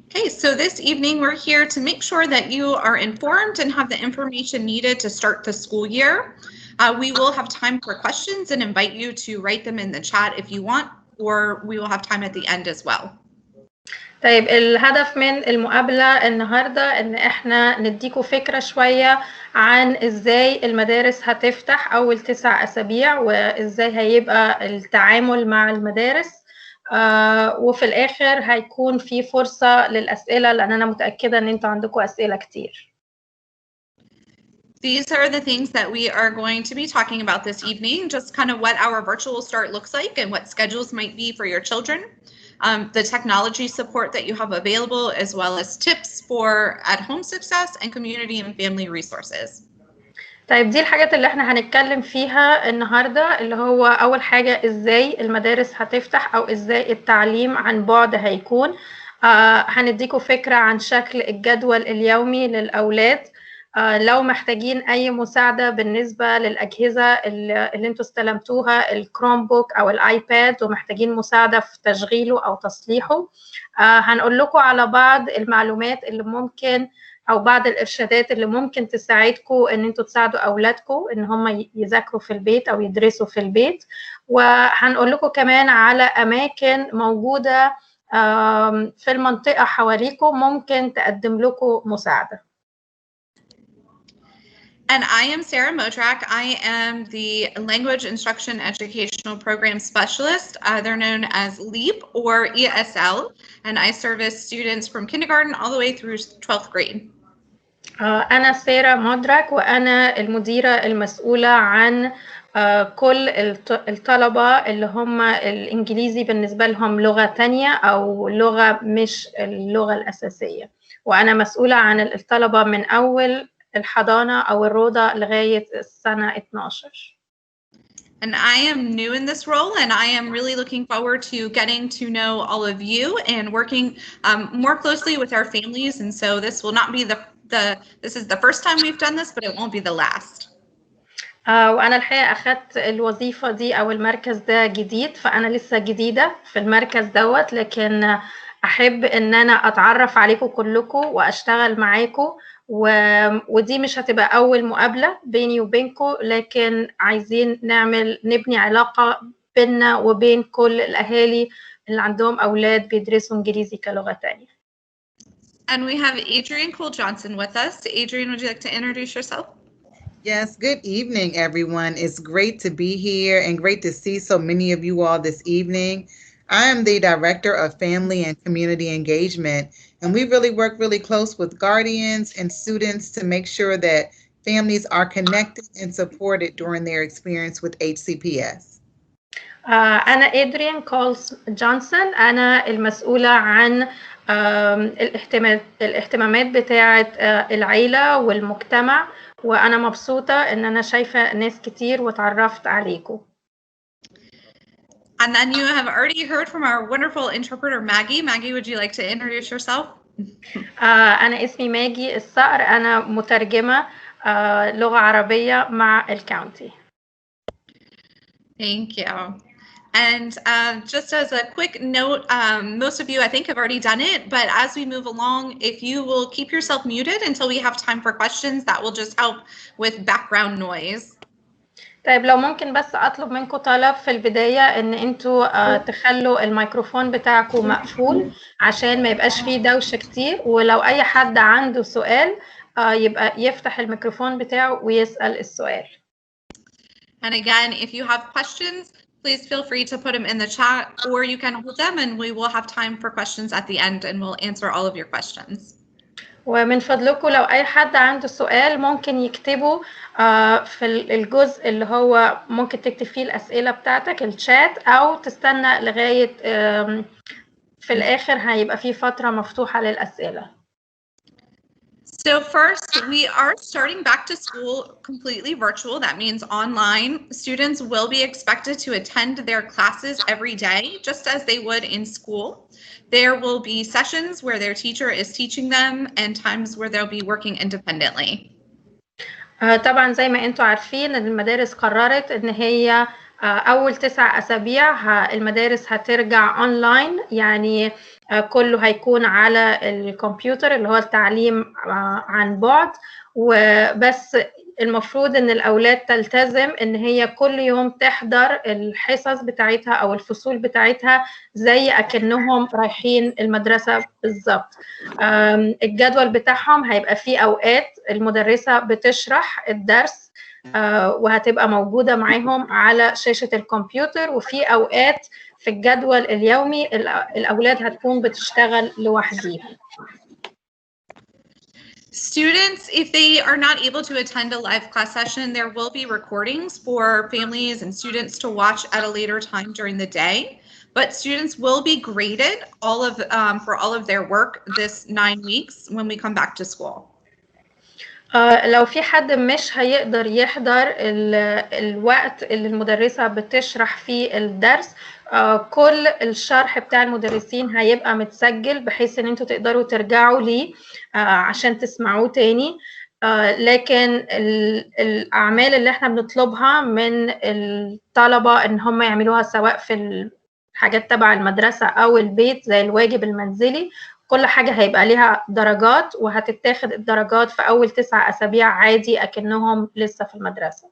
Okay, so this evening we're here to make sure that you are informed and have the information needed to start the school year. We will have time for questions and invite you to write them in the chat if you want, or we will have time at the end as well. طيب الهدف من المقابلة النهاردة إن إحنا نديكوا فكرة شوية عن إزاي المدارس هتفتح أول 9 أسابيع وإزاي هيبقى التعامل مع المدارس. وفي الآخر هيكون في فرصة للأسئلة لأن أنا متأكدة إن أنتوا عندكوا أسئلة كتير. These are the things that we are going to be talking about this evening, just kind of what our virtual start looks like and what schedules might be for your children. The technology support that you have available, as well as tips for at-home success and community and family resources. طيب دي الحاجات اللي احنا هنتكلم فيها النهاردة، اللي هو أول حاجة إزاي المدارس هتفتح أو إزاي التعليم عن بعد هيكون. هنديكوا فكرة عن شكل الجدول اليومي للأولاد. لو محتاجين أي مساعدة بالنسبة للأجهزة اللي انتوا استلمتوها، الكروم بوك أو الآيباد، ومحتاجين مساعدة في تشغيله أو تصليحه، هنقول لكم على بعض المعلومات اللي ممكن أو بعض الإرشادات اللي ممكن تساعدكم إن انتوا تساعدوا أولادكم إن هم يذاكروا في البيت أو يدرسوا في البيت. وهنقول لكم كمان على أماكن موجودة في المنطقة حواليكم ممكن تقدم لكم مساعدة. And I am Sarah Modrak. I am the Language Instruction Educational Program Specialist. They're known as LEAP or ESL, and I service students from kindergarten all the way through 12th grade. أنا سارة مدرك وأنا المديرة المسؤولة عن كل الطلبة اللي هم الإنجليزي بالنسبة لهم لغة تانية أو لغة مش اللغة الأساسية، وأنا مسؤولة عن الطلبة من أول الحضانة أو الروضة لغاية السنة 12. And I am new in this role, and I am really looking forward to getting to know all of you and working more closely with our families. And so this will not be this is the first time we've done this, but it won't be the last. وأنا الحقيقة أخدت الوظيفة دي أو المركز ده جديد، فأنا لسه جديدة في المركز دوت، لكن أحب إن أنا أتعرف عليكم كلكم وأشتغل معاكم، ودي مش هتبقى أول مقابلة بيني وبينكم، لكن عايزين نبني علاقة بيننا وبين كل الأهالي اللي عندهم أولاد بيدرسوا إنجليزي كلغة تانية. And we have Adrienne Cole-Johnson with us. Adrienne, would you like to introduce yourself? Yes, good evening, everyone. It's great to be here and great to see so many of you all this evening. I am the Director of Family and Community Engagement, and we really work really close with guardians and students to make sure that families are connected and supported during their experience with HCPS. أنا إدريان كولز جونسون، أنا المسؤولة عن الاهتمامات بتاعة العيلة والمجتمع، وأنا مبسوطة إن أنا شايفة ناس كتير وتعرفت عليكم. And then you have already heard from our wonderful interpreter Maggie. Maggie, would you like to introduce yourself? أنا اسمي ماجي الصقر، أنا مترجمة لغة عربية مع الكاونتي. Thank you. And just as a quick note, most of you, I think, have already done it, but as we move along, if you will keep yourself muted until we have time for questions, that will just help with background noise. طيب لو ممكن بس أطلب منكم طلب في البداية إن أنتوا تخلوا الميكروفون بتاعكم مقفول عشان ما يبقاش فيه دوشة كتير، ولو أي حد عنده سؤال يبقى يفتح الميكروفون بتاعه ويسأل السؤال. And again, if you have questions, please feel free to put them in the chat, or you can hold them and we will have time for questions at the end and we'll answer all of your questions. ومن فضلكم لو أي حد عنده سؤال ممكن يكتبه في الجزء اللي هو ممكن تكتب فيه الأسئلة بتاعتك الشات، أو تستنى لغاية في الآخر هيبقى فيه فترة مفتوحة للأسئلة. So first, we are starting back to school completely virtual. That means online. Students will be expected to attend their classes every day, just as they would in school. There will be sessions where their teacher is teaching them and times where they'll be working independently. طبعا زي ما انتوا عارفين ان المدارس قررت ان هي أول 9 أسابيع المدارس هترجع أونلاين، يعني كله هيكون على الكمبيوتر اللي هو التعليم عن بعد. وبس المفروض إن الأولاد تلتزم إن هي كل يوم تحضر الحصص بتاعتها أو الفصول بتاعتها زي أكنهم رايحين المدرسة بالظبط. الجدول بتاعهم هيبقى فيه أوقات المدرسة بتشرح الدرس وهتبقى موجودة معاهم على شاشة الكمبيوتر، وفي أوقات في الجدول اليومي الأولاد هتكون بتشتغل لوحديهم. Students, if they are not able to attend a live class session, there will be recordings for families and students to watch at a later time during the day. But students will be graded for all of their work this 9 weeks when we come back to school. لو في حد مش هيقدر يحضر الوقت اللي المدرسة بتشرح فيه الدرس، كل الشرح بتاع المدرسين هيبقى متسجل بحيث ان انتوا تقدروا ترجعوا ليه عشان تسمعوه تاني. لكن الأعمال اللي احنا بنطلبها من الطلبة ان هم يعملوها سواء في الحاجات تبع المدرسة أو البيت زي الواجب المنزلي، كل حاجة هيبقى ليها درجات وهتتاخد الدرجات في أول 9 أسابيع عادي أكنهم لسه في المدرسة.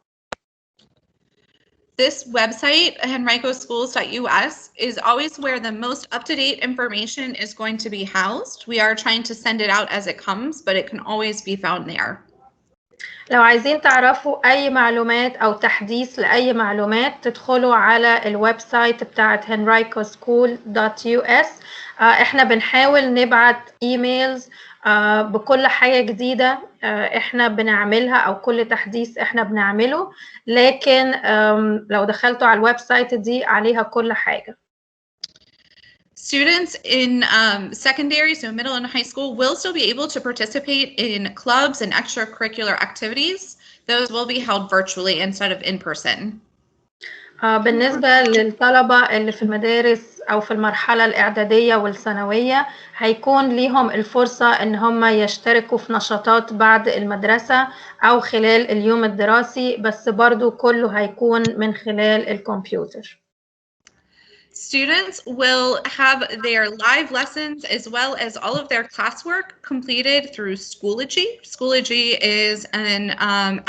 This website, henricoschools.us, is always where the most up-to-date information is going to be housed. We are trying to send it out as it comes, but it can always be found there. لو عايزين تعرفوا أي معلومات أو تحديث لأي معلومات تدخلوا على الويب سايت بتاعت henricoschools.us. احنا بنحاول نبعت ايميلز بكل حاجة جديدة احنا بنعملها أو كل تحديث احنا بنعمله، لكن لو دخلتوا على الويب سايت دي عليها كل حاجة. Students in secondary, so middle and high school, will still be able to participate in clubs and extracurricular activities. Those will be held virtually instead of in person. بالنسبة للطلبة اللي في المدارس أو في المرحلة الإعدادية والثانوية هيكون ليهم الفرصة إن هم يشتركوا في نشاطات بعد المدرسة أو خلال اليوم الدراسي، بس برضو كله هيكون من خلال الكمبيوتر. Students will have their live lessons as well as all of their classwork completed through Schoology. Schoology is an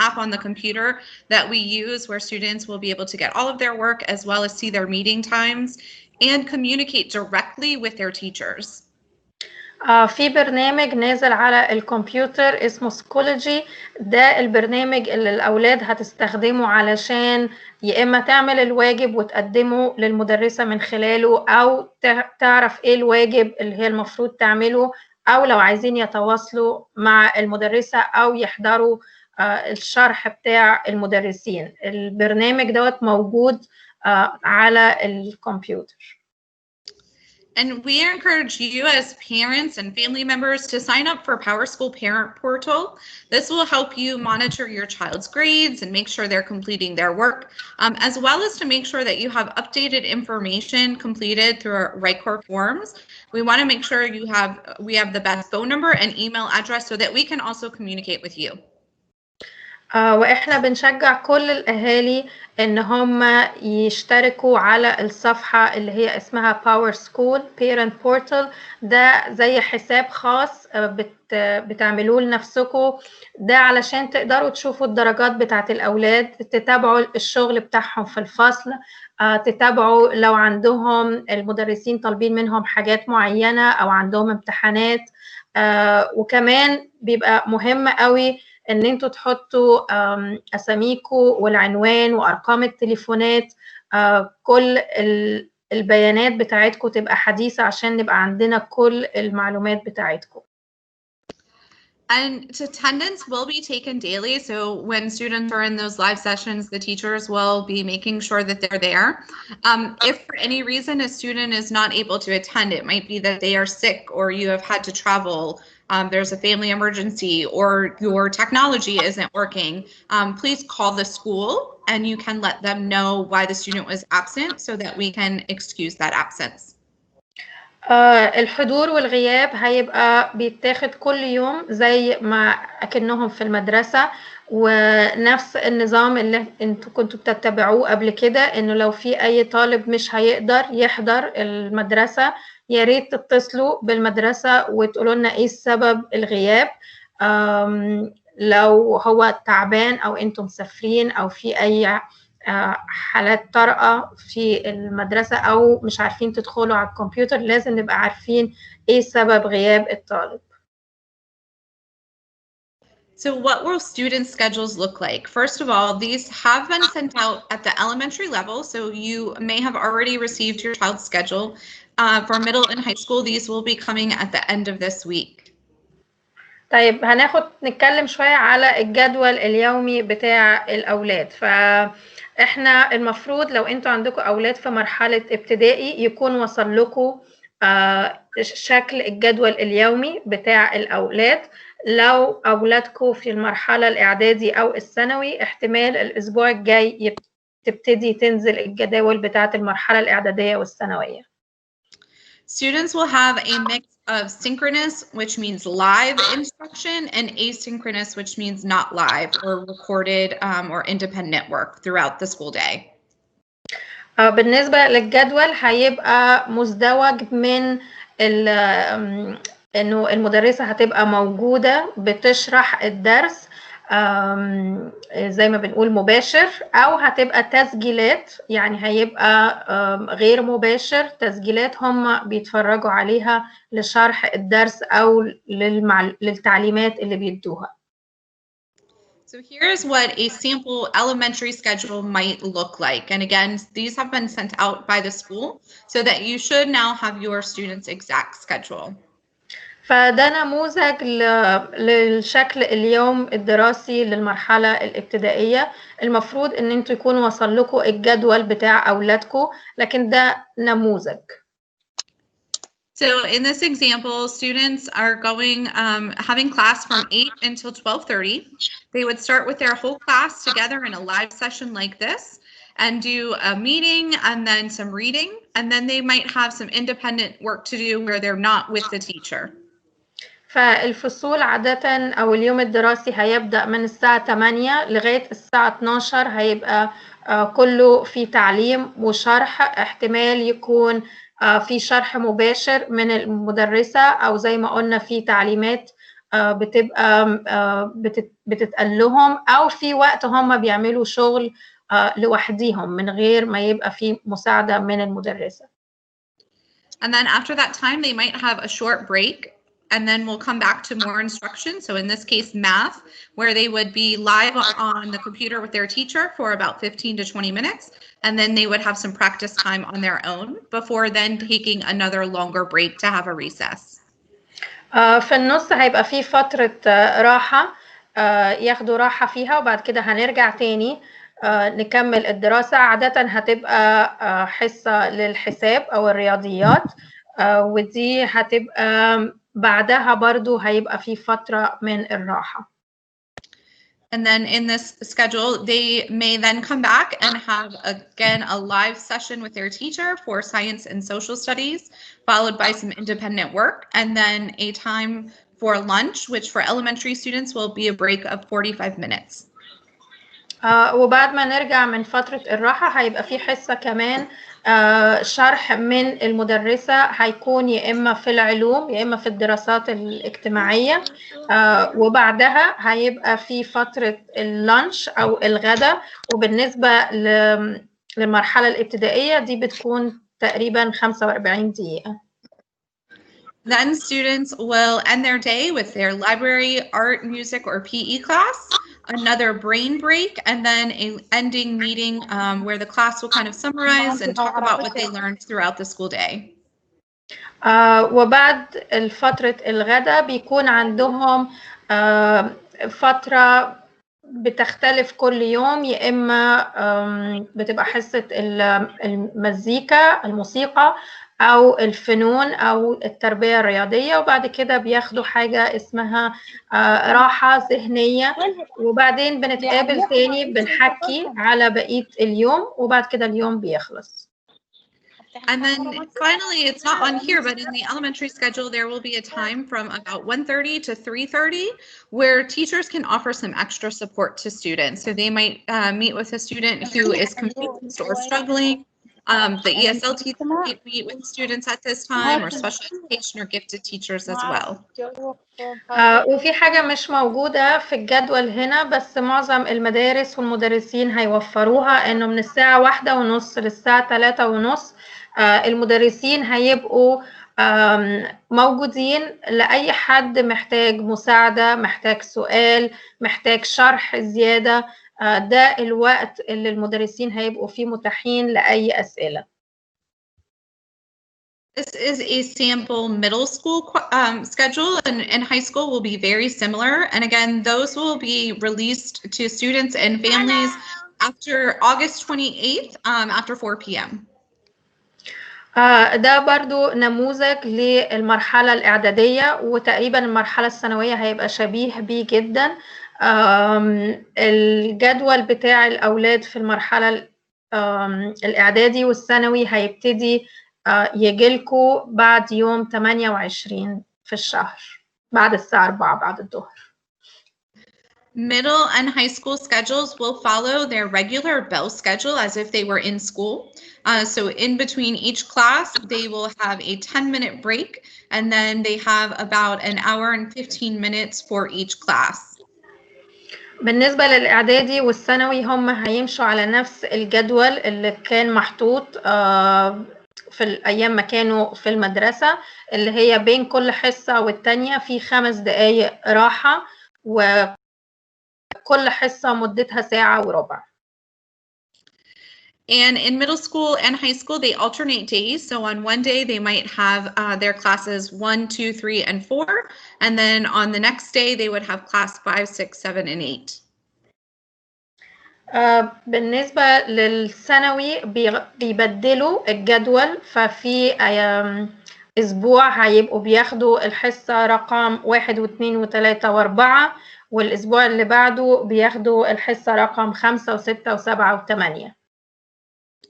app on the computer that we use where students will be able to get all of their work as well as see their meeting times and communicate directly with their teachers. في برنامج نازل على الكمبيوتر اسمه سكولوجي، ده البرنامج اللي الأولاد هتستخدمه علشان يا إما تعمل الواجب وتقدمه للمدرسة من خلاله، أو تعرف إيه الواجب اللي هي المفروض تعمله، أو لو عايزين يتواصلوا مع المدرسة أو يحضروا الشرح بتاع المدرسين. البرنامج دوت موجود على الكمبيوتر. And we encourage you as parents and family members to sign up for PowerSchool Parent Portal. This will help you monitor your child's grades and make sure they're completing their work, as well as to make sure that you have updated information completed through our RightCore forms. We want to make sure we have the best phone number and email address so that we can also communicate with you. وإحنا بنشجع كل الأهالي إن هم يشتركوا على الصفحة اللي هي اسمها PowerSchool Parent Portal. ده زي حساب خاص بتعملوه لنفسكم، ده علشان تقدروا تشوفوا الدرجات بتاعت الأولاد، تتابعوا الشغل بتاعهم في الفصل، تتابعوا لو عندهم المدرسين طالبين منهم حاجات معينة أو عندهم امتحانات. وكمان بيبقى مهم قوي ان انتوا تحطوا اساميكوا والعنوان وارقام التليفونات، كل البيانات بتاعتكم تبقى حديثة عشان نبقى عندنا كل المعلومات بتاعتكم. And attendance will be taken daily. So when students are in those live sessions, the teachers will be making sure that they're there. If for any reason a student is not able to attend, it might be that they are sick or you have had to travel, there's a family emergency, or your technology isn't working, please call the school and you can let them know why the student was absent so that we can excuse that absence. الحضور والغياب هيبقى بيتاخد كل يوم زي ما أكنهم في المدرسة، ونفس النظام اللي انتوا كنتوا بتتبعوه قبل كده، انه لو في اي طالب مش هيقدر يحضر المدرسة يا ريت تتصلوا بالمدرسة وتقولوا لنا ايه السبب الغياب. لو هو تعبان او انتم مسافرين او في اي حالات طارئة في المدرسة أو مش عارفين تدخلوا على الكمبيوتر، لازم نبقى عارفين إيه سبب غياب الطالب. So what will student schedules look like? First of all, these have been sent out at the elementary level, so you may have already received your child's schedule. For middle and high school, these will be coming at the end of this week. طيب نتكلم شوية على الجدول اليومي بتاع الأولاد. فإحنا المفروض لو أنتوا عندكم أولاد في مرحلة ابتدائي يكون وصل لكم شكل الجدول اليومي بتاع الأولاد. لو أولادكم في المرحلة الإعدادي أو الثانوي احتمال الأسبوع الجاي تبتدي تنزل الجداول بتاعة المرحلة الإعدادية والثانوية. Students will have a mix of synchronous, which means live instruction, and asynchronous, which means not live or recorded or independent work throughout the school day. بالنسبة للجدول هيبقى مزدوج من إنه المدرسة هتبقى موجودة بتشرح الدرس زي ما بنقول مباشر، أو هتبقى تسجيلات، يعني هيبقى غير مباشر، تسجيلات هم بيتفرجوا عليها لشرح الدرس أو للتعليمات اللي بيدوها. So here's what a sample elementary schedule might look like. And again, these have been sent out by the school so that you should now have your students' exact schedule. فده نموذج للشكل اليوم الدراسي للمرحلة الابتدائية. المفروض ان انتوا يكون وصل لكم الجدول بتاع اولادكم، لكن ده نموذج. So in this example, students are going, having class from 8 until 12:30. They would start with their whole class together in a live session like this and do a meeting and then some reading. And then they might have some independent work to do where they're not with the teacher. فالفصول عادة أو اليوم الدراسي هيبدأ من الساعة 8 لغاية الساعة 12 هيبقى كله في تعليم وشرح. احتمال يكون في شرح مباشر من المدرسة، أو زي ما قلنا في تعليمات بتبقى بتتقال لهم، أو في وقت هم بيعملوا شغل لوحديهم من غير ما يبقى في مساعدة من المدرسة. And then after that time, they might have a short break. And then we'll come back to more instruction. So in this case, math, where they would be live on the computer with their teacher for about 15 to 20 minutes. And then they would have some practice time on their own before then taking another longer break to have a recess. في النص هيبقى في فترة راحة ياخدوا راحة فيها، وبعد كده هنرجع تاني نكمل الدراسة. عادة هتبقى حصة للحساب أو الرياضيات، ودي هتبقى بعدها برضو هيبقى في فترة من الراحة. And then in this schedule, they may then come back and have again a live session with their teacher for science and social studies, followed by some independent work, and then a time for lunch, which for elementary students will be a break of 45 minutes. وبعد ما نرجع من فترة الراحة هيبقى في حصة كمان شرح من المدرسة، هيكون يا إما في العلوم يا إما في الدراسات الاجتماعية، وبعدها هيبقى في فترة اللانش أو الغداء. وبالنسبة للمرحلة الابتدائية دي بتكون تقريبا 45 دقيقة. Then students will end their day with their library, art, music, or PE class, another brain break, and then an ending meeting where the class will kind of summarize and talk about what they learned throughout the school day. وبعد فترة الغداء بيكون عندهم فترة بتختلف كل يوم، يا إما بتبقى حصة المزيكا الموسيقى أو الفنون أو التربية الرياضية، وبعد كده بياخدوا حاجة اسمها راحة ذهنية، وبعدين بنتقابل تاني بنحكي على بقية اليوم، وبعد كده اليوم بيخلص. And then finally, it's not on here, but in the elementary schedule, there will be a time from about 1:30 to 3:30 where teachers can offer some extra support to students. So they might meet with a student who is confused or struggling. The ESL teachers might meet with students at this time, or special education or gifted teachers as well. وفي حاجة مش موجودة في الجدول هنا، بس معظم المدارس والمدرسين هيوفروها، إنه من الساعة 1:30 للساعة 3:30 المدرسين هيبقوا موجودين لأي حد محتاج مساعدة، محتاج سؤال، محتاج شرح زيادة. ده الوقت اللي المدرسين هيبقوا فيه متاحين لأي أسئلة. This is a sample middle school schedule, and high school will be very similar. And again, those will be released to students and families after August 28th, after 4 p.m. ده برضو نموذج للمرحلة الإعدادية، وتقريبا المرحلة الثانوية هيبقى شبيه بيه جدا. الجدول بتاع الأولاد في المرحلة الإعدادي والثانوي هيبتدي يجيلكوا بعد يوم 28 في الشهر بعد الساعة 4 بعد الظهر. Middle and high school schedules will follow their regular bell schedule as if they were in school. So in between each class, they will have a 10-minute break, and then they have about an hour and 15 minutes for each class. بالنسبة للإعدادي والثانوي هم هيمشوا على نفس الجدول اللي كان محطوط في الأيام ما كانوا في المدرسة، اللي هي بين كل حصة والتانية في 5 دقايق راحة، وكل حصة مدتها 1.25 ساعة. And in middle school and high school, they alternate days. So on one day, they might have their classes 1, 2, 3, and 4. And then on the next day, they would have class 5, 6, 7, and 8. بالنسبة للثانوي بيبدلوا الجدول، ففي أسبوع هيبقوا بياخدوا الحصة رقم 1 و2 و3 و4، والأسبوع اللي بعده بياخدوا الحصة رقم 5 و6 و7 و8.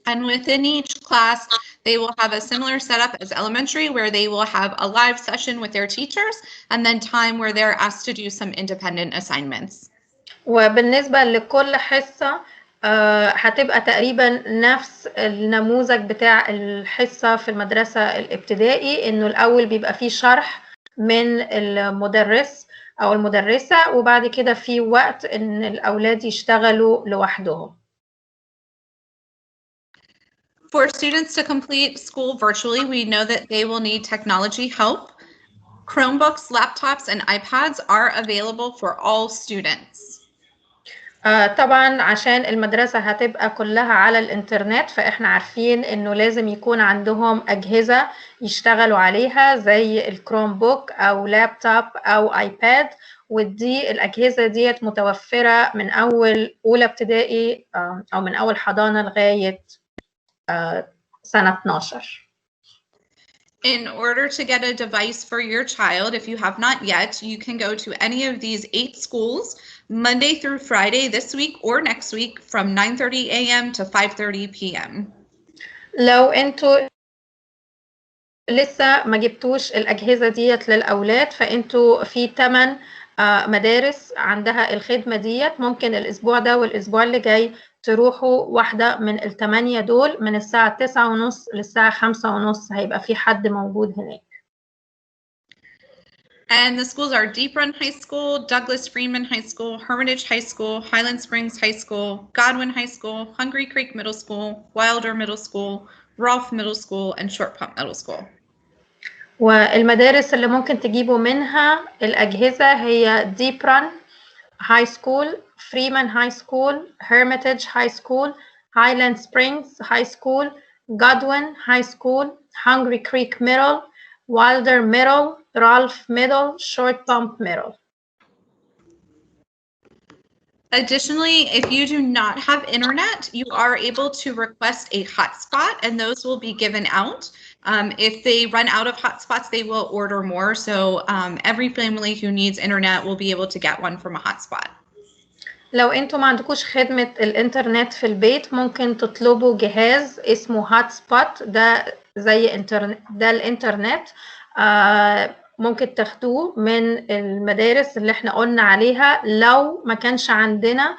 And within each class, they will have a similar setup as elementary, where they will have a live session with their teachers, and then time where they're asked to do some independent assignments. وبالنسبة لكل حصة هتبقى تقريبا نفس النموذج بتاع الحصة في المدرسة الابتدائي، إنه الأول بيبقى فيه شرح من المدرس أو المدرسة، وبعد كده في وقت إن الأولاد يشتغلوا لوحدهم. For students to complete school virtually, we know that they will need technology help. Chromebooks, laptops, and iPads are available for all students. طبعا عشان المدرسة هتبقى كلها على الإنترنت، فإحنا عارفين إنه لازم يكون عندهم أجهزة يشتغلوا عليها زي الكروم بوك أو لابتوب أو آيباد، ودي الأجهزة ديت متوفرة من أول أولى ابتدائي أو من أول حضانة لغاية سنة 12. In order to get a device for your child, if you have not yet, you can go to any of these 8 schools Monday through Friday this week or next week from 9:30 a.m. to 5:30 p.m. لو انتوا لسه ما جبتوش الأجهزة ديت للأولاد، فانتوا في 8 مدارس عندها الخدمة ديت. ممكن الأسبوع ده والأسبوع اللي جاي تروحوا واحدة من ال8 دول من الساعة 9:30 للساعة 5:30، هيبقى في حد موجود هناك. And the schools are Deep Run High School, Douglas Freeman High School, Hermitage High School, Highland Springs High School, Godwin High School, Hungry Creek Middle School, Wilder Middle School, Rolfe Middle School, and Short Pump Middle School. والمدارس اللي ممكن تجيبوا منها الأجهزة هي Deep Run High School, Freeman High School, Hermitage High School, Highland Springs High School, Godwin High School, Hungry Creek Middle, Wilder Middle, Rolfe Middle, Short Pump Middle. Additionally, if you do not have internet, you are able to request a hotspot, and those will be given out. If they run out of hotspots, they will order more. So every family who needs internet will be able to get one from a hotspot. لو انتوا ما عندكوش خدمة الانترنت في البيت ممكن تطلبوا جهاز اسمه هات سبوت، ده زي ده الانترنت. ممكن تاخدوه من المدارس اللي احنا قلنا عليها. لو ما كانش عندنا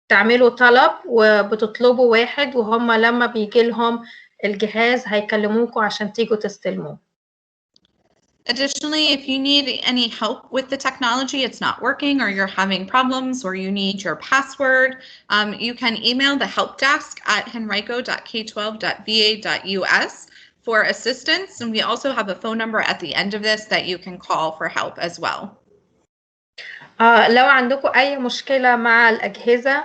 بتعملوا طلب وبتطلبوا واحد، وهم لما بيجي لهم الجهاز هيكلموكوا عشان تيجوا تستلموه. Additionally, if you need any help with the technology, it's not working, or you're having problems, or you need your password, you can email the help desk at henrico.k12.va.us for assistance. And we also have a phone number at the end of this that you can call for help as well. لو عندكم أي مشكلة مع الأجهزة،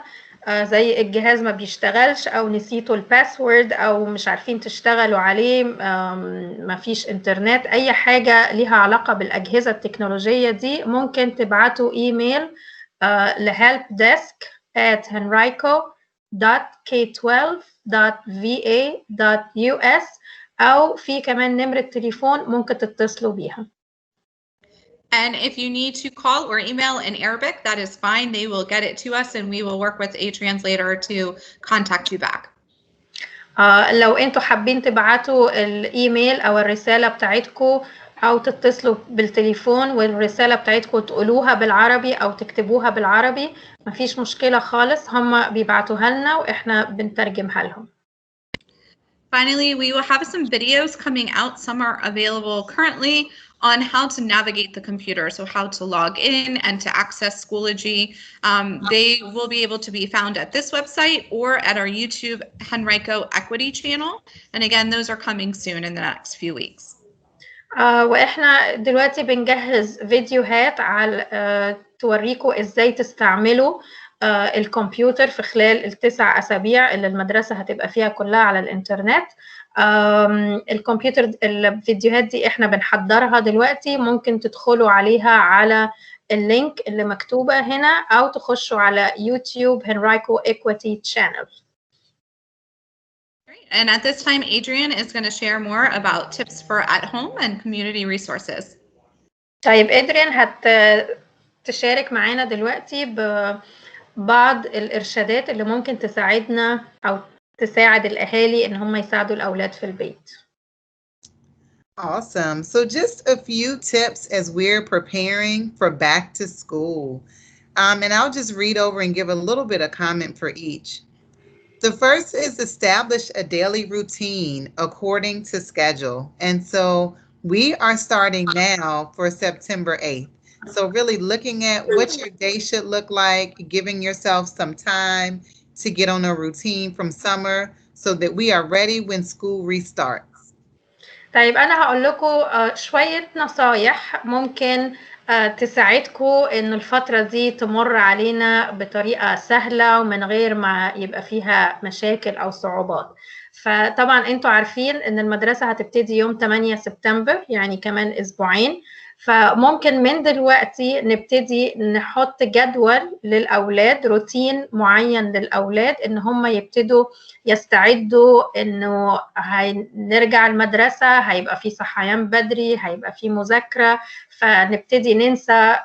زي الجهاز ما بيشتغلش أو نسيتوا الباسورد أو مش عارفين تشتغلوا عليه، ما فيش إنترنت، أي حاجة ليها علاقة بالأجهزة التكنولوجية دي، ممكن تبعتوا إيميل لhelpdesk@henrico.k12.va.us، أو في كمان نمرة تليفون ممكن تتصلوا بيها. And if you need to call or email in Arabic, that is fine. They will get it to us and we will work with a translator to contact you back. لو انتوا حابين تبعتوا الايميل او الرسالة بتاعتكم او تتصلوا بالتليفون والرسالة بتاعتكم تقولوها بالعربي او تكتبوها بالعربي، مفيش مشكلة خالص، هم بيبعتوها لنا واحنا بنترجمها لهم. Finally, we will have some videos coming out. Some are available currently on how to navigate the computer, so how to log in and to access Schoology. They will be able to be found at this website or at our YouTube Henrico Equity channel. And again, those are coming soon in the next few weeks. واحنا دلوقتي بنجهز فيديوهات على توريكم ازاي تستعملوا الكمبيوتر في خلال ال9 أسابيع اللي المدرسة هتبقى فيها كلها على الإنترنت. الكمبيوتر الفيديوهات دي احنا بنحضرها دلوقتي، ممكن تدخلوا عليها على اللينك اللي مكتوبة هنا أو تخشوا على يوتيوب Henrico Equity Channel. And at this time, Adrian is going to share more about tips for at home and community resources. طيب إدريان هتشارك معانا دلوقتي ببعض الإرشادات اللي ممكن تساعدنا أو تساعد الأهالي إن هم يساعدوا الأولاد في البيت. Awesome. So just a few tips as we're preparing for back to school. And I'll just read over and give a little bit of comment for each. The first is establish a daily routine according to schedule. And so we are starting now for September 8th. So really looking at what your day should look like, giving yourself some time to get on a routine from summer so that we are ready when school restarts. طيب أنا هقول لكم شوية نصايح ممكن تساعدكم إن الفترة دي تمر علينا بطريقة سهلة ومن غير ما يبقى فيها مشاكل أو صعوبات. فطبعا أنتوا عارفين إن المدرسة هتبتدي يوم 8 سبتمبر، يعني كمان أسبوعين، فممكن من دلوقتي نبتدي نحط جدول للأولاد، روتين معين للأولاد إن هم يبتدوا يستعدوا إنه هنرجع المدرسة، هيبقى في صحيان بدري، هيبقى في مذاكرة، فنبتدي ننسى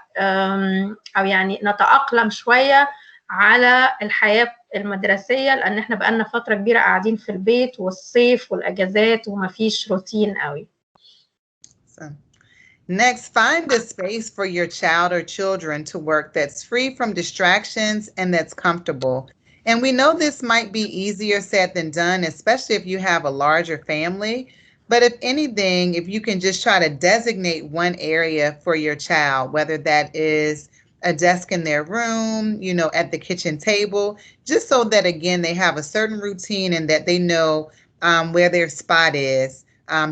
أو يعني نتأقلم شوية على الحياة المدرسية، لأن احنا بقالنا فترة كبيرة قاعدين في البيت والصيف والأجازات ومفيش روتين قوي. Next, find a space for your child or children to work that's free from distractions and that's comfortable. And we know this might be easier said than done, especially if you have a larger family. But if anything, if you can just try to designate one area for your child, whether that is a desk in their room, you know, at the kitchen table, just so that, again, they have a certain routine and that they know where their spot is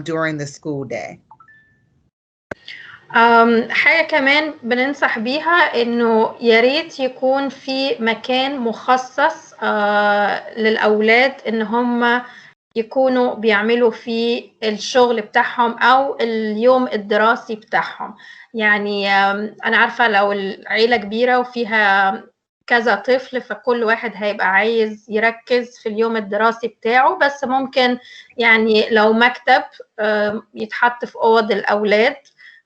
during the school day. حاجة كمان بننصح بيها إنه يا ريت يكون في مكان مخصص للأولاد إن هم يكونوا بيعملوا فيه الشغل بتاعهم أو اليوم الدراسي بتاعهم. يعني أنا عارفة لو العيلة كبيرة وفيها كذا طفل فكل واحد هيبقى عايز يركز في اليوم الدراسي بتاعه، بس ممكن يعني لو مكتب يتحط في أوض الأولاد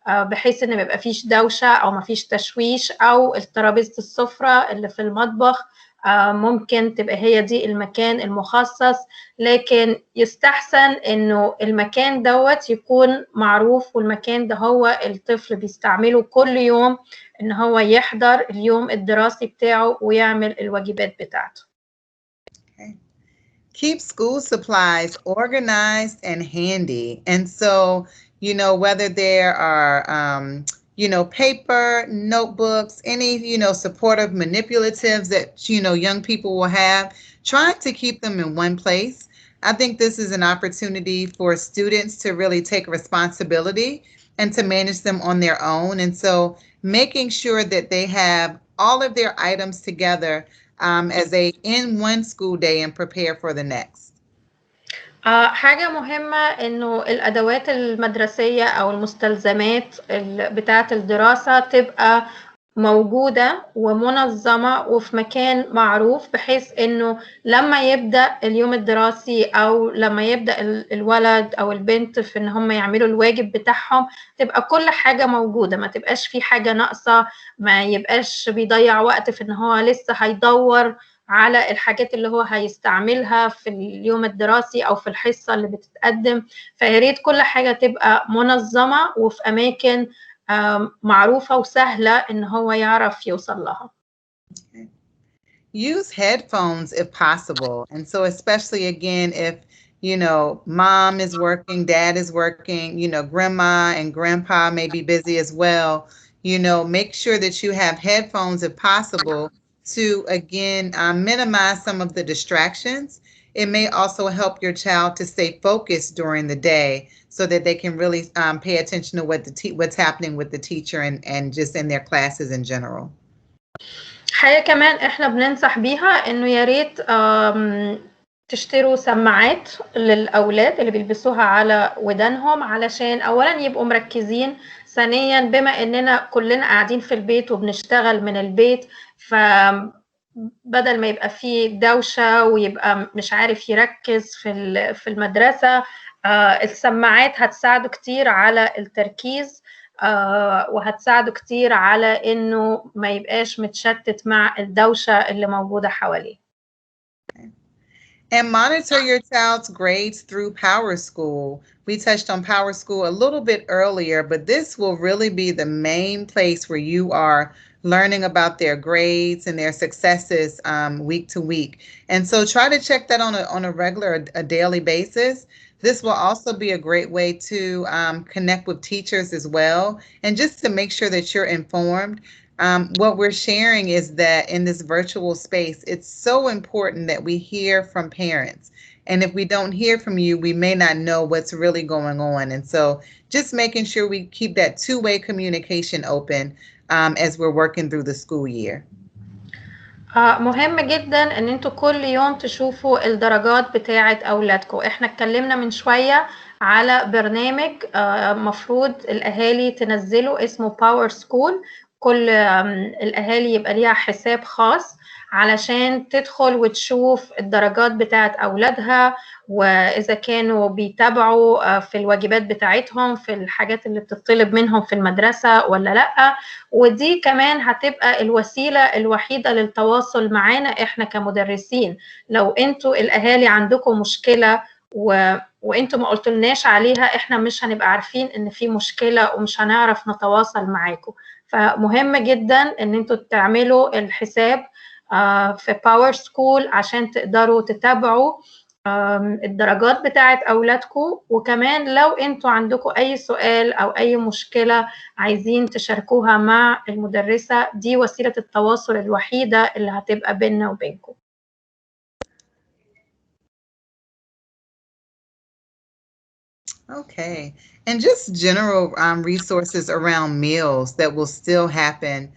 بحيث ان ما يبقى فيش دوشه او ما فيش تشويش، او ترابيزه السفره اللي في المطبخ ممكن تبقى هي دي المكان المخصص، لكن يستحسن انه المكان دوت يكون معروف، والمكان ده هو الطفل بيستعمله كل يوم، ان هو يحضر اليوم الدراسي بتاعه ويعمل الواجبات بتاعته. Keep school supplies organized and handy. And so, you know, whether there are, you know, paper, notebooks, any, you know, supportive manipulatives that, you know, young people will have, trying to keep them in one place. I think this is an opportunity for students to really take responsibility and to manage them on their own. And so making sure that they have all of their items together as they end one school day and prepare for the next. حاجة مهمة إنه الأدوات المدرسية أو المستلزمات بتاعة الدراسة تبقى موجودة ومنظمة وفي مكان معروف، بحيث إنه لما يبدأ اليوم الدراسي أو لما يبدأ الولد أو البنت في إن هم يعملوا الواجب بتاعهم تبقى كل حاجة موجودة، ما تبقاش في حاجة ناقصة، ما يبقاش بيضيع وقت في إن هو لسه هيدور على الحاجات اللي هو هيستعملها في اليوم الدراسي أو في الحصة اللي بتتقدم. فياريت كل حاجة تبقى منظمة وفي أماكن معروفة وسهلة إن هو يعرف يوصل لها. Use headphones if possible. And so especially again, if, you know, mom is working, dad is working, you know, grandma and grandpa may be busy as well, you know, make sure that you have headphones if possible to, again, minimize some of the distractions. It may also help your child to stay focused during the day so that they can really pay attention to what's happening with the teacher and just in their classes in general. حاجة كمان احنا بننصح بيها انه يا ريت تشتروا سماعات للأولاد اللي بيلبسوها على ودانهم، علشان أولا يبقوا مركزين، ثانيا بما اننا كلنا قاعدين في البيت وبنشتغل من البيت، فبدل ما يبقى فيه دوشة ويبقى مش عارف يركز في المدرسة، السماعات هتساعده كتير على التركيز، وهتساعده كتير على انه ما يبقاش متشتت مع الدوشة اللي موجودة حواليه. And monitor your child's grades through Power School. We touched on Power School a little bit earlier, but this will really be the main place where you are learning about their grades and their successes week to week. And so try to check that on a regular, a daily basis. This will also be a great way to connect with teachers as well, and just to make sure that you're informed. What we're sharing is that in this virtual space, it's so important that we hear from parents. And if we don't hear from you, we may not know what's really going on. And so just making sure we keep that two-way communication open as we're working through the school year. مهم جدا ان انتوا كل يوم تشوفوا الدرجات بتاعة اولادكم. احنا اتكلمنا من شوية على برنامج مفروض الاهالي تنزله اسمه باور سكول، كل الاهالي يبقى ليها حساب خاص علشان تدخل وتشوف الدرجات بتاعة اولادها، واذا كانوا بيتابعوا في الواجبات بتاعتهم في الحاجات اللي بتطلب منهم في المدرسة ولا لا. ودي كمان هتبقى الوسيلة الوحيدة للتواصل معانا احنا كمدرسين. لو انتوا الاهالي عندكم مشكلة وانتوا ما قلتلناش عليها، احنا مش هنبقى عارفين ان في مشكلة ومش هنعرف نتواصل معاكم. فمهم جدا ان انتوا تعملوا الحساب في باور سكول عشان تقدروا تتابعوا الدرجات بتاعت أولادكم، وكمان لو انتوا عندكم أي سؤال أو أي مشكلة عايزين تشاركوها مع المدرسة، دي وسيلة التواصل الوحيدة اللي هتبقى بيننا وبينكم. Okay, and just general resources around meals that will still happen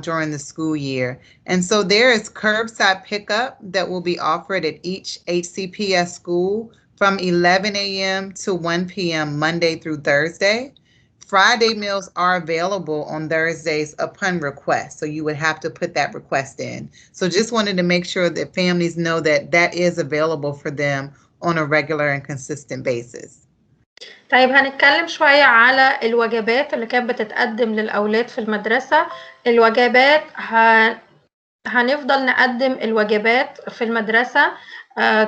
during the school year. And so there is curbside pickup that will be offered at each HCPS school from 11 a.m. to 1 p.m. Monday through Thursday. Friday meals are available on Thursdays upon request, so you would have to put that request in. So just wanted to make sure that families know that that is available for them on a regular and consistent basis. طيب هنتكلم شوية على الوجبات اللي كانت بتتقدم للأولاد في المدرسة. الوجبات هنفضل نقدم الوجبات في المدرسة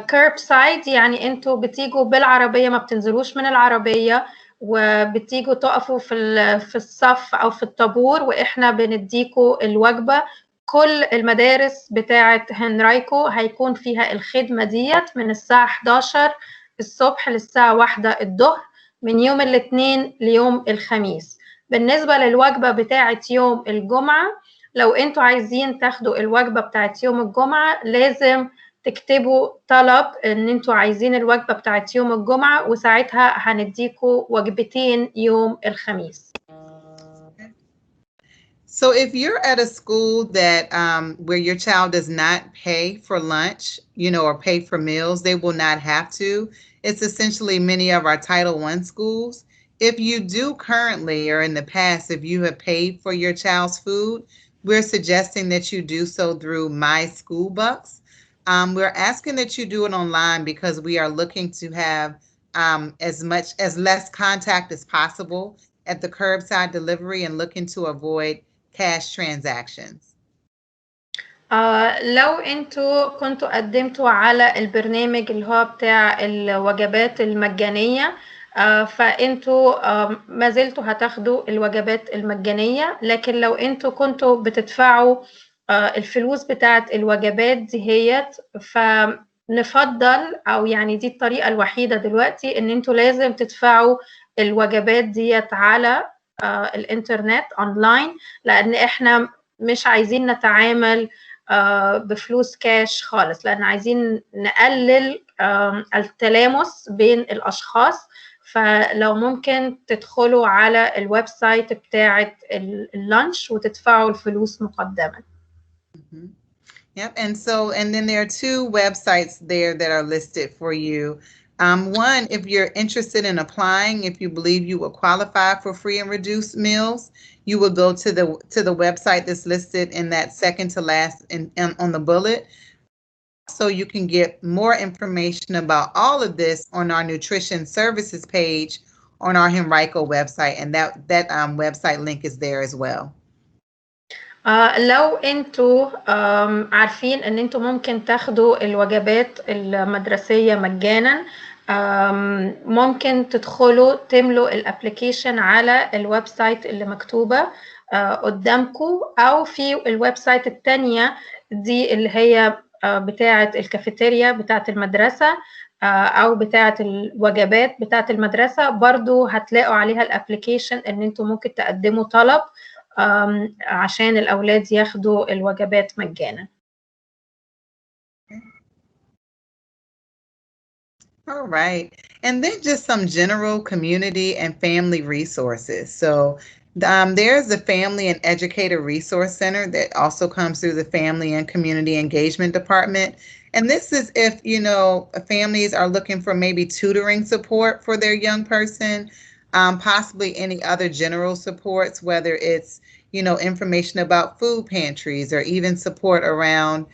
كيرب سايد، يعني انتوا بتيجوا بالعربية، ما بتنزلوش من العربية وبتيجوا تقفوا في الصف أو في الطابور وإحنا بنديكوا الوجبة. كل المدارس بتاعة هنرايكو هيكون فيها الخدمة ديت من الساعة 11 الصبح للساعة 1 الظهر، من يوم الاثنين ليوم الخميس. بالنسبة للوجبة بتاعة يوم الجمعة، لو انتوا عايزين تاخدوا الوجبة بتاعت يوم الجمعة لازم تكتبوا طلب ان انتوا عايزين الوجبة بتاعت يوم الجمعة، وساعتها هنديكوا وجبتين يوم الخميس. So if you're at a school that where your child does not pay for lunch, or pay for meals, they will not have to. It's essentially many of our Title I schools. If you do currently or in the past, if you have paid for your child's food, we're suggesting that you do so through My School Bucks. We're asking that you do it online because we are looking to have as less contact as possible at the curbside delivery and looking to avoid cash transactions. لو انتوا كنتوا قدمتوا على البرنامج اللي هو بتاع الوجبات المجانية، فانتوا ما زلتوا هتاخدوا الوجبات المجانية. لكن لو انتوا كنتوا بتدفعوا الفلوس بتاعت الوجبات ديت، فنفضل او يعني دي الطريقة الوحيدة دلوقتي ان انتوا لازم تدفعوا الوجبات ديت على الانترنت اونلاين، لان احنا مش عايزين نتعامل بفلوس كاش خالص، لأن عايزين نقلل التلامس بين الأشخاص. فلو ممكن تدخلوا على الويب سايت بتاعة اللانش وتدفعوا الفلوس مقدما. Yep, and then there are two websites there that are listed for you. One, if you're interested in applying, if you believe you will qualify for free and reduced meals, you will go to the website that's listed in that second to last on the bullet. So you can get more information about all of this on our nutrition services page on our Henrico website, and that website link is there as well. لو انتوا عارفين ان انتوا ممكن تاخدوا الوجبات المدرسية مجانا، ممكن تدخلوا تملوا الابليكيشن على الويب سايت اللي مكتوبة قدامكم، او في الويب سايت التانية دي اللي هي بتاعة الكافيتيريا بتاعة المدرسة او بتاعة الوجبات بتاعة المدرسة، برضو هتلاقوا عليها الابليكيشن ان انتوا ممكن تقدموا طلب عشان الأولاد ياخدوا الوجبات مجانا. All right. And then just some general community and family resources. So there's the Family and Educator Resource Center that also comes through the Family and Community Engagement Department. And this is if, families are looking for maybe tutoring support for their young person, possibly any other general supports, whether it's, information about food pantries or even support around,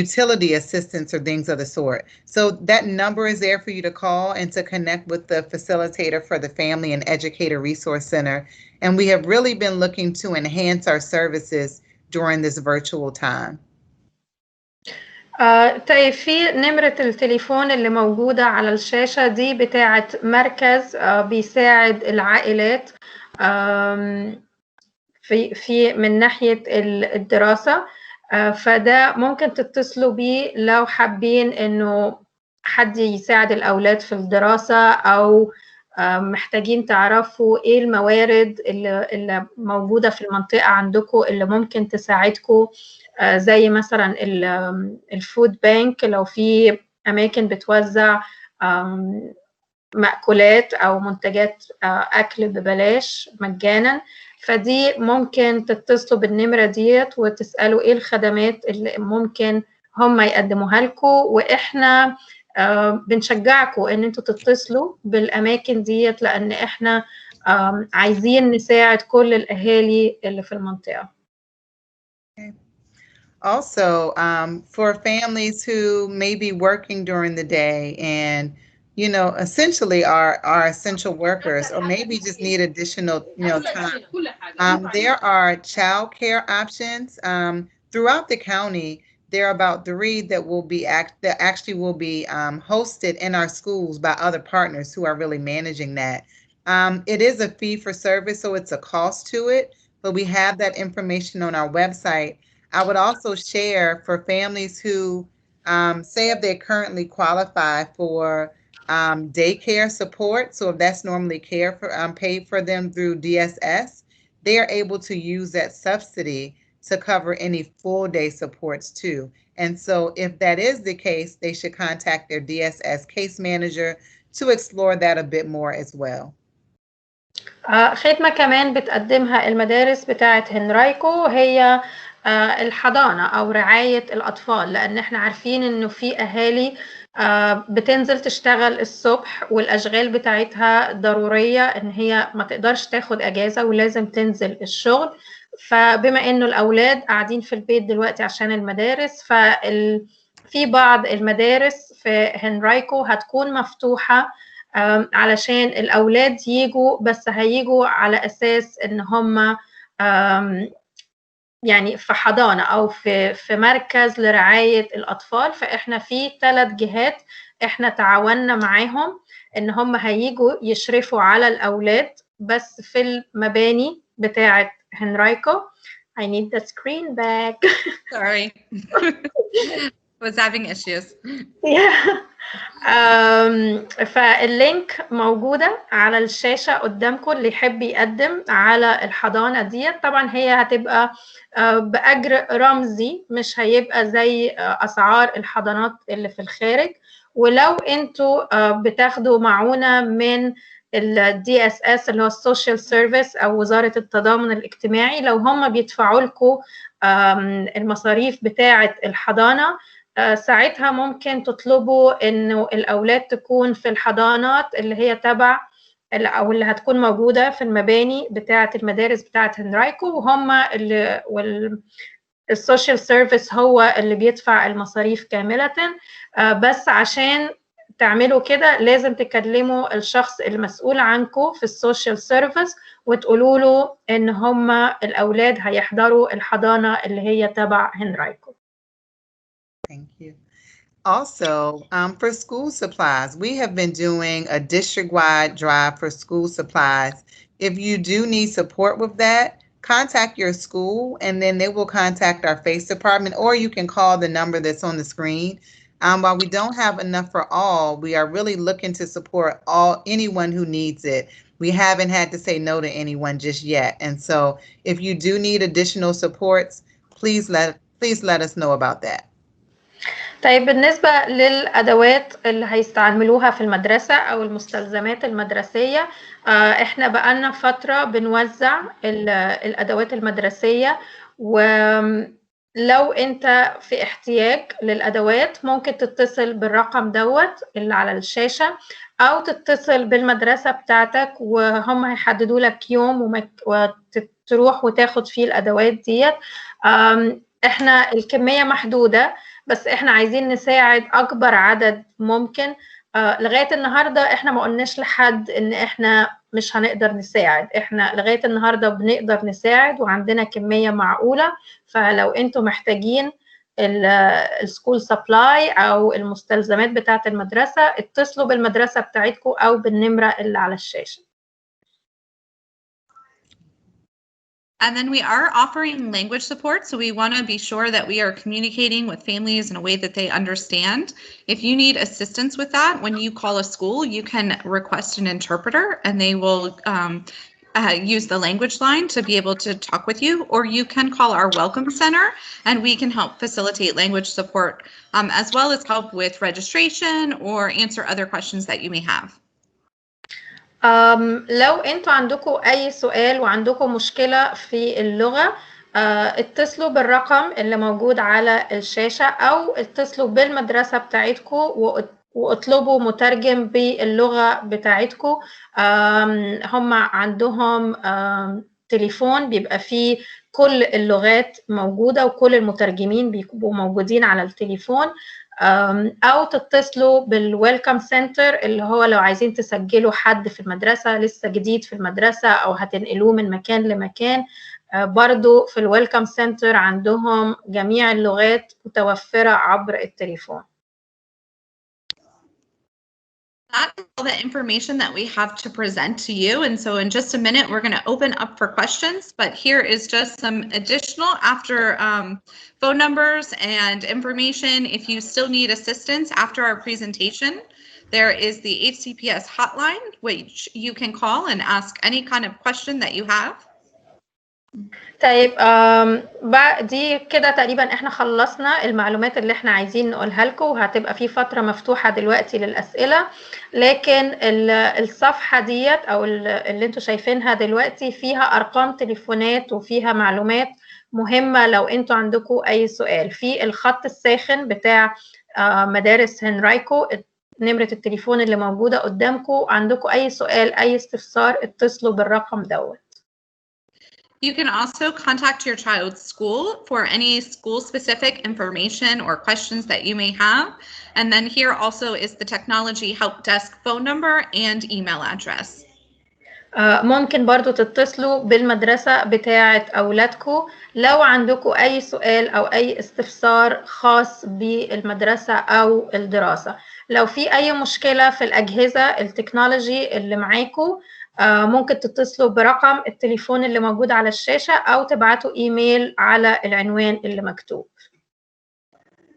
utility assistance or things of the sort. So that number is there for you to call and to connect with the facilitator for the Family and Educator Resource Center. And we have really been looking to enhance our services during this virtual time. طيب في نمرة التليفون اللي موجودة على الشاشة دي بتاعة مركز بيساعد العائلات في من ناحية الدراسة، فده ممكن تتصلوا بيه لو حابين انه حد يساعد الاولاد في الدراسة، او محتاجين تعرفوا ايه الموارد اللي موجودة في المنطقة عندكم اللي ممكن تساعدكم، زي مثلا الفود بانك لو في اماكن بتوزع مأكولات او منتجات اكل ببلاش مجانا، فدي ممكن تتصلوا بالنمرة ديت وتسألوا ايه الخدمات اللي ممكن هم يقدموها لكم، واحنا بنشجعكم ان انتوا تتصلوا بالاماكن ديت، لان احنا عايزين نساعد كل الاهالي اللي في المنطقة. Also, for families who may be working during the day and essentially are essential workers, or maybe just need additional, time. There are child care options throughout the county. There are about 3 that actually will be hosted in our schools by other partners who are really managing that. It is a fee for service, so it's a cost to it, but we have that information on our website. I would also share for families who say if they currently qualify for daycare support, so if that's normally paid for them through DSS, they are able to use that subsidy to cover any full day supports too. And so if that is the case, they should contact their DSS case manager to explore that a bit more as well. خدمة كمان بتقدمها المدارس بتاعة هنرايكو هي الحضانة أو رعاية الأطفال، لأن احنا عارفين إنه في أهالي بتنزل تشتغل الصبح والأشغال بتاعتها ضرورية إن هي ما تقدرش تاخد أجازة ولازم تنزل الشغل. فبما إنه الأولاد قاعدين في البيت دلوقتي عشان المدارس، في بعض المدارس في هنرايكو هتكون مفتوحة علشان الأولاد يجوا، بس هيجوا على أساس إن هم يعني في حضانة أو في مركز لرعاية الأطفال. فإحنا في 3 جهات إحنا تعاوننا معاهم إن هم هيجوا يشرفوا على الأولاد بس في المباني بتاعة هنرايكو. I need the screen back. Sorry. Was having issues. Yeah. فاللينك موجودة على الشاشة قدامكم اللي يحب يقدم على الحضانة ديت. طبعا هي هتبقى بأجر رمزي، مش هيبقى زي أسعار الحضانات اللي في الخارج. ولو انتوا بتاخدوا معونة من ال DSS اللي هو السوشيال سيرفيس أو وزارة التضامن الاجتماعي، لو هم بيدفعوا لكم المصاريف بتاعة الحضانة، ساعتها ممكن تطلبوا إنه الأولاد تكون في الحضانات اللي هي تبع أو اللي هتكون موجودة في المباني بتاعة المدارس بتاعة هنرايكو، وهم السوشيال سيرفيس هو اللي بيدفع المصاريف كاملة. بس عشان تعملوا كده لازم تكلموا الشخص المسؤول عنكم في السوشيال سيرفيس وتقولوا له إن هم الأولاد هيحضروا الحضانة اللي هي تبع هنرايكو. Thank you. Also, for school supplies, we have been doing a district-wide drive for school supplies. If you do need support with that, contact your school and then they will contact our FACE department, or you can call the number that's on the screen. While we don't have enough for all, we are really looking to support anyone who needs it. We haven't had to say no to anyone just yet. And so if you do need additional supports, please let us know about that. طيب بالنسبة للأدوات اللي هيستعملوها في المدرسة أو المستلزمات المدرسية، إحنا بقالنا فترة بنوزع الأدوات المدرسية، ولو أنت في احتياج للأدوات ممكن تتصل بالرقم دوت اللي على الشاشة، أو تتصل بالمدرسة بتاعتك وهم هيحددوا لك يوم وتروح وتاخد فيه الأدوات ديت. إحنا الكمية محدودة، بس احنا عايزين نساعد اكبر عدد ممكن. لغايه النهارده احنا ما قلناش لحد ان احنا مش هنقدر نساعد، احنا لغايه النهارده بنقدر نساعد وعندنا كميه معقوله. فلو انتم محتاجين السكول سبلاي او المستلزمات بتاعه المدرسه، اتصلوا بالمدرسه بتاعتكم او بالنمره اللي على الشاشه. And then we are offering language support, so we want to be sure that we are communicating with families in a way that they understand. If you need assistance with that, when you call a school, you can request an interpreter and they will use the language line to be able to talk with you, or you can call our Welcome Center and we can help facilitate language support as well as help with registration or answer other questions that you may have. لو انتوا عندكم اي سؤال وعندكم مشكلة في اللغة، اتصلوا بالرقم اللي موجود على الشاشة او اتصلوا بالمدرسة بتاعتكم واطلبوا مترجم باللغة بتاعتكم. هم عندهم تليفون بيبقى فيه كل اللغات موجودة وكل المترجمين بيبقوا موجودين على التليفون. أو تتصلوا بالويلكم سنتر اللي هو لو عايزين تسجلوا حد في المدرسة لسه جديد في المدرسة أو هتنقلوه من مكان لمكان. برضو في الويلكم سنتر عندهم جميع اللغات متوفرة عبر التليفون. That is all the information that we have to present to you. And so in just a minute, we're going to open up for questions. But here is just some additional after phone numbers and information. If you still need assistance after our presentation, there is the HCPS hotline, which you can call and ask any kind of question that you have. طيب دي كده تقريبا احنا خلصنا المعلومات اللي احنا عايزين نقولها لكم، وهتبقى في فترة مفتوحة دلوقتي للأسئلة. لكن الصفحة ديت او اللي انتوا شايفينها دلوقتي فيها أرقام تليفونات وفيها معلومات مهمة لو انتوا عندكم أي سؤال. في الخط الساخن بتاع مدارس هنرايكو نمرة التليفون اللي موجودة قدامكم، عندكم أي سؤال أي استفسار اتصلوا بالرقم دوت. You can also contact your child's school for any school-specific information or questions that you may have. And then here also is the technology help desk phone number and email address. ممكن برضو تتصلوا بالمدرسة بتاعة أولادكم لو عندكم أي سؤال أو أي استفسار خاص بالمدرسة أو الدراسة. لو في أي مشكلة في الأجهزة التكنولوجي اللي معاكم ممكن تتصلوا برقم التليفون اللي موجود على الشاشة أو تبعتوا إيميل على العنوان اللي مكتوب.